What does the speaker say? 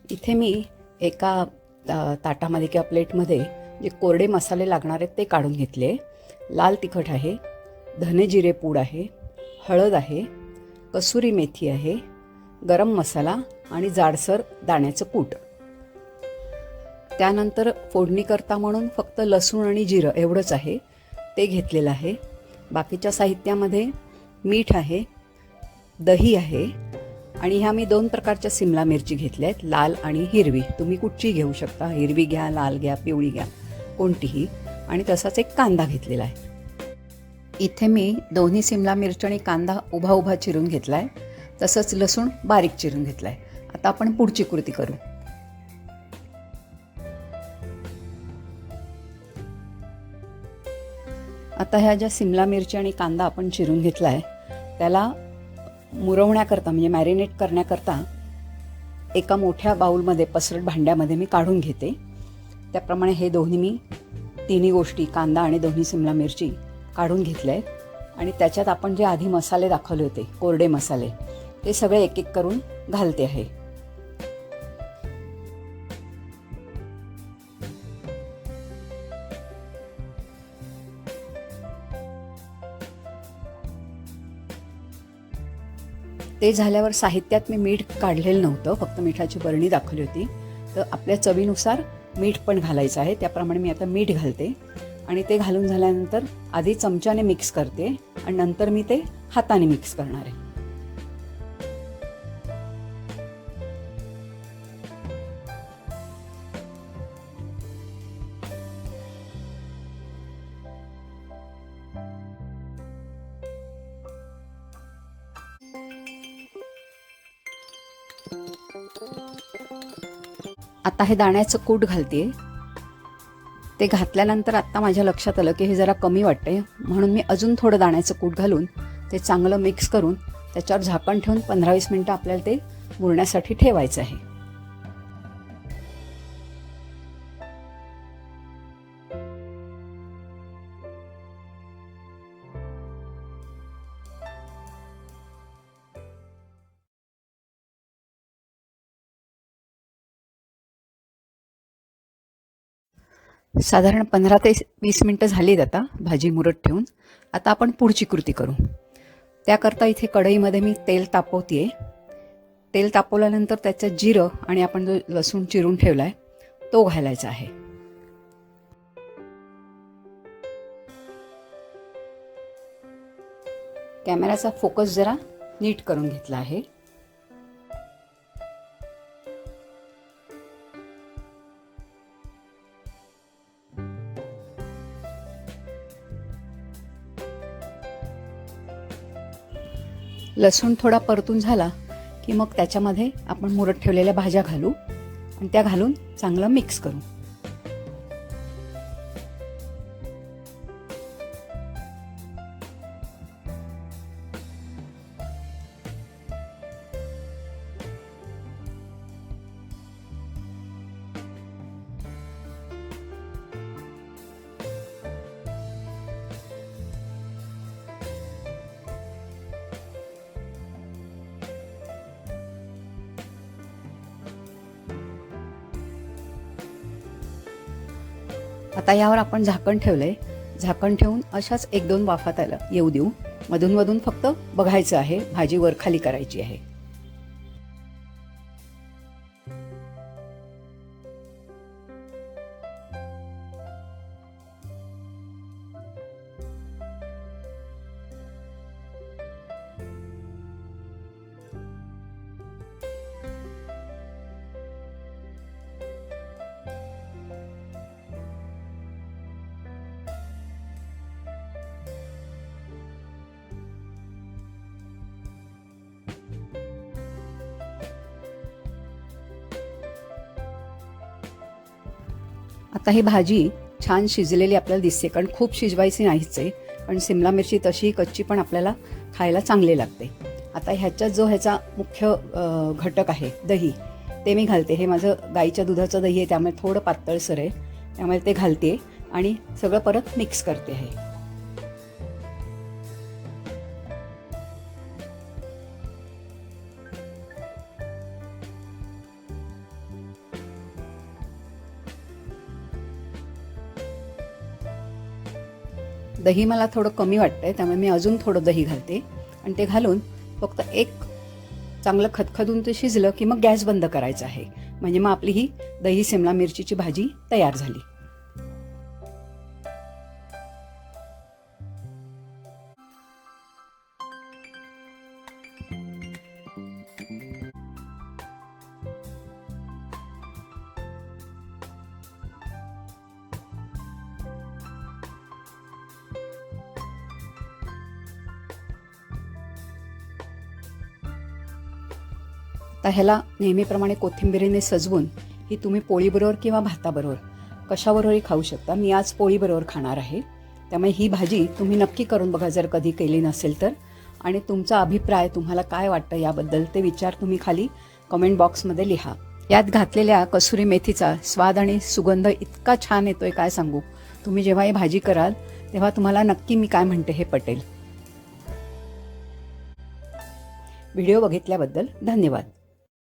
इथे मी एका ताटामध्ये किंवा प्लेटमध्ये जे कोरडे मसाले लागणार आहेत ते काढून घेतले. लाल तिखट आहे, धने जिरे पूड आहे, हळद आहे, कसुरी मेथी आहे, गरम मसाला आणि जाडसर दाण्याचं कूट. त्यानंतर फोडणी करता म्हणून फक्त लसूण आणि जिरं एवढंच आहे, ते घेतलेलं आहे. बाकीच्या साहित्यामध्ये मीठ आहे, दही आहे आणि ह्या मी 2 प्रकारच्या सिमला मिरची घेतल्या आहेत, लाल आणि हिरवी. तुम्ही कुठची घेऊ शकता, हिरवी घ्या, लाल घ्या, पिवळी घ्या, कोणतीही. आणि तसाच एक कांदा घेतलेला आहे. इथे मी दोन्ही सिमला मिरची आणि कांदा उभा उभा चिरून घेतला आहे, तसंच लसूण बारीक चिरून घेतला आहे. आता आपण पुढची कृती करू. आता ह्या ज्या सिमला मिरची आणि कांदा आपण चिरून घेतला आहे त्याला मुरवण्याकरता म्हणजे मॅरिनेट करण्याकरता एका मोठ्या बाउलमध्ये पसरट भांड्यामध्ये मी काढून घेते. त्याप्रमाणे हे तिन्ही गोष्टी कांदा आणि दोन्ही सिमला मिरची काढून घेतल्या आहेत आणि त्याच्यात आपण जे आधी मसाले दाखवले होते कोरडे मसाले ते सगळे एक एक करून घालते आहे. ते झाल्यावर साहित्यात मी मीठ काढलेलं नव्हतं, फक्त मिठाची बरणी दाखवली होती. तर आपल्या चवीनुसार मीठ पण घालायचं आहे, त्याप्रमाणे मी आता मीठ घालते आणि ते घालून झाल्यानंतर आधी चमच्याने मिक्स करते आणि नंतर मी ते हाताने मिक्स करणार आहे. आता हे दाण्याचं कूट घालते. ते घातल्यानंतर आत्ता माझ्या लक्षात आलं की हे जरा कमी वाटते, म्हणून मी अजून थोडं दाण्याचं कूट घालून ते चांगलं मिक्स करून त्याच्यावर झाकण ठेवून 15-20 मिनटं आपल्याला ते मुरण्यासाठी ठेवायचं आहे. साधारण 15 ते 20 मिनटं झालीत आता भाजी मुरत ठेवून. आता आपण पुढची कृती करू. त्याकरता इथे कढईमध्ये मी तेल तापवते. तेल तापवल्यानंतर त्याच्यात जिरं आणि आपण जो लसूण चिरून ठेवला आहे तो घालायचा आहे. कॅमेराचा फोकस जरा नीट करून घेतला आहे. लसूण थोडा परतून झाला की मग त्याच्यामध्ये आपण मुरत ठेवलेल्या भाज्या घालू आणि त्या घालून चांगलं मिक्स करू. आता यावर आपण झाकण ठेवलंय. झाकण ठेवून अशाच 1-2 वाफा त्याला येऊ देऊ. मधून मधून फक्त बघायचं आहे, भाजी वर खाली करायची आहे. आता ही भाजी छान शिजलेली आपल्याला दिसते, कारण खूप शिजवायची नाहीच आहे, पण सिमला मिरची तशी कच्ची पण आपल्याला खायला चांगली लागते. आता ह्याच्यात जो ह्याचा मुख्य घटक आहे दही, ते मी घालते. हे माझं गाईच्या दुधाचं दही आहे, त्यामुळे थोडं पातळसर आहे, त्यामुळे ते घालते आणि सगळं परत मिक्स करते आहे. दही मला थोडं कमी वाटतंय, त्यामुळे मी अजून थोडं दही घालते आणि ते घालून फक्त एक चांगलं खदखदून ते शिजलं की मग गॅस बंद करायचा आहे. म्हणजे मग आपली ही दही सिमला मिरचीची भाजी तयार झाली. आता ह्याला नेहमीप्रमाणे कोथिंबिरीने सजवून ही तुम्ही पोळीबरोबर किंवा भाताबरोबर कशाबरोबरही खाऊ शकता. मी आज पोळीबरोबर खाणार आहे, त्यामुळे ही भाजी तुम्ही नक्की करून बघा जर कधी केली नसेल तर. आणि तुमचा अभिप्राय, तुम्हाला काय वाटतं याबद्दल ते विचार तुम्ही खाली कमेंट बॉक्समध्ये लिहा. यात घातलेल्या कसुरी मेथीचा स्वाद आणि सुगंध इतका छान येतोय काय सांगू. तुम्ही जेव्हा ही भाजी कराल तेव्हा तुम्हाला नक्की मी काय म्हणते हे पटेल. व्हिडिओ बघितल्याबद्दल धन्यवाद.